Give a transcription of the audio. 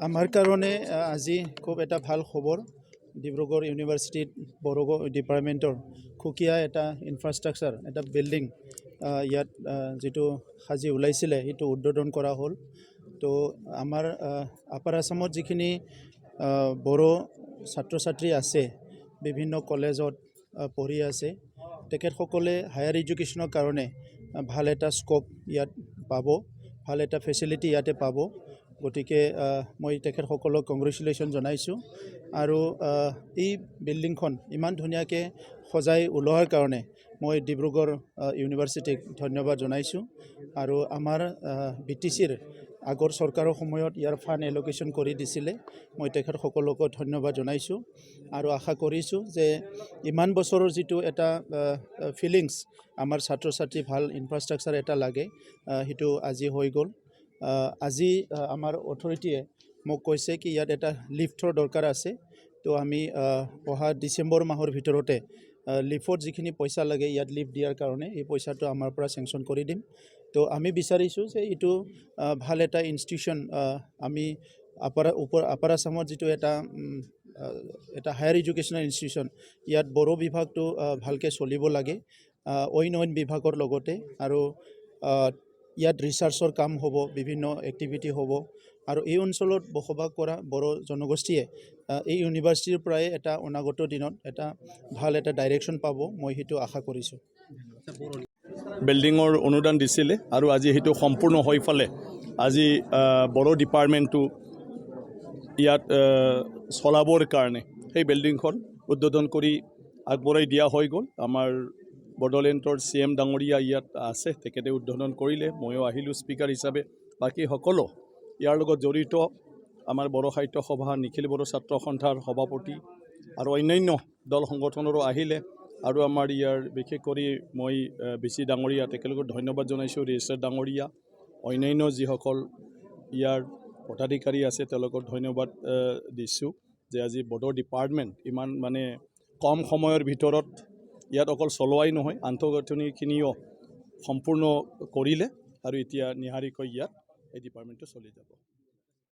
আমাৰ কাৰণে আজি খুব এটা ভাল খবৰ ডিব্ৰুগড় ইউনিভাৰ্চিটিত বড়ো ডিপাৰ্টমেণ্টৰ খুকীয়া এটা ইনফ্ৰাষ্ট্ৰাকচাৰ এটা বিল্ডিং ইয়াত যেটো সাজি ওলাইছিলে সেইটো উদ্বোধন কৰা হ'ল তো আমাৰ আপাৰ আসামত যিখিনি বড়ো ছাত্ৰ ছাত্ৰী আছে বিভিন্ন কলেজত পঢ়ি আছে তেখেতসকলে হায়াৰ এডুকেশ্যনৰ কাৰণে ভাল এটা স্কোপ ইয়াত পাব ভাল এটা ফেচিলিটি ইয়াতে পাব গতিকে মই তেখেতসকলক কংগ্ৰেচুলেশ্যন জনাইছোঁ আৰু এই বিল্ডিংখন ইমান ধুনীয়াকৈ সজাই ওলোৱাৰ কাৰণে মই ডিব্ৰুগড় ইউনিভাৰ্চিটিক ধন্যবাদ জনাইছোঁ আৰু আমাৰ BTCৰ আগৰ চৰকাৰৰ সময়ত ইয়াৰ ফাণ্ড এলোকেশ্যন কৰি দিছিলে মই তেখেতসকলকো ধন্যবাদ জনাইছোঁ আৰু আশা কৰিছোঁ যে ইমান বছৰৰ যিটো এটা ফিলিংছ আমাৰ ছাত্ৰ ছাত্ৰী ভাল ইনফ্ৰাষ্ট্ৰাকচাৰ এটা লাগে সেইটো আজি হৈ গ'ল আজি আমাৰ অথৰিটিয়ে মোক কৈছে কি ইয়াত এটা লিফ্টৰ দৰকাৰ আছে তো আমি অহা ডিচেম্বৰ মাহৰ ভিতৰতে লিফ্টত যিখিনি পইচা লাগে ইয়াত লিফ্ট দিয়াৰ কাৰণে এই পইচাটো আমাৰ পৰা চেংচন কৰি দিম তো আমি বিচাৰিছোঁ যে এইটো ভাল এটা ইনষ্টিটিউশ্যন আমি আপাৰ আসামত যিটো এটা হায়াৰ এডুকেশ্যনেল ইনষ্টিটিউশ্যন ইয়াত বড়ো বিভাগটো ভালকৈ চলিব লাগে অইন বিভাগৰ লগতে আৰু ইয়াত ৰিচাৰ্চৰ কাম হ'ব বিভিন্ন এক্টিভিটি হ'ব আৰু এই অঞ্চলত বসবাস কৰা বড়ো জনগোষ্ঠীয়ে এই ইউনিভাৰ্চিটিৰ পৰাই এটা অনাগত দিনত এটা ভাল এটা ডাইৰেকশ্যন পাব মই সেইটো আশা কৰিছোঁ বিল্ডিঙৰ অনুদান দিছিলে আৰু আজি সেইটো সম্পূৰ্ণ হৈ ফালে আজি বড়ো ডিপাৰ্টমেণ্টটো ইয়াত চলাবৰ কাৰণে সেই বিল্ডিংখন উদ্বোধন কৰি আগবঢ়াই দিয়া হৈ গ'ল আমাৰ বড়োলেণ্ডৰ CM ডাঙৰীয়া ইয়াত আছে তেখেতে উদ্বোধন কৰিলে ময়ো আহিলোঁ স্পিকাৰ হিচাপে বাকী সকলো ইয়াৰ লগত জড়িত আমাৰ বড়ো সাহিত্য সভা নিখিল বড়ো ছাত্ৰ সন্থাৰ সভাপতি আৰু অন্যান্য দল সংগঠনৰো আহিলে আৰু আমাৰ ইয়াৰ বিশেষ কৰি মই BC ডাঙৰীয়া তেখেতলোকক ধন্যবাদ জনাইছোঁ ৰেজিষ্ট্ৰাৰ ডাঙৰীয়া অন্যান্য যিসকল ইয়াৰ পদাধিকাৰী আছে তেওঁলোকক ধন্যবাদ দিছোঁ যে আজি বড়ো ডিপাৰ্টমেণ্ট ইমান মানে কম সময়ৰ ভিতৰত ইয়াত অকল চলোৱাই নহয় আন্তঃগাঁথনিখিনিও সম্পূৰ্ণ কৰিলে আৰু এতিয়া নিহাৰিকৈ ইয়াত এই ডিপাৰ্টমেণ্টটো চলি যাব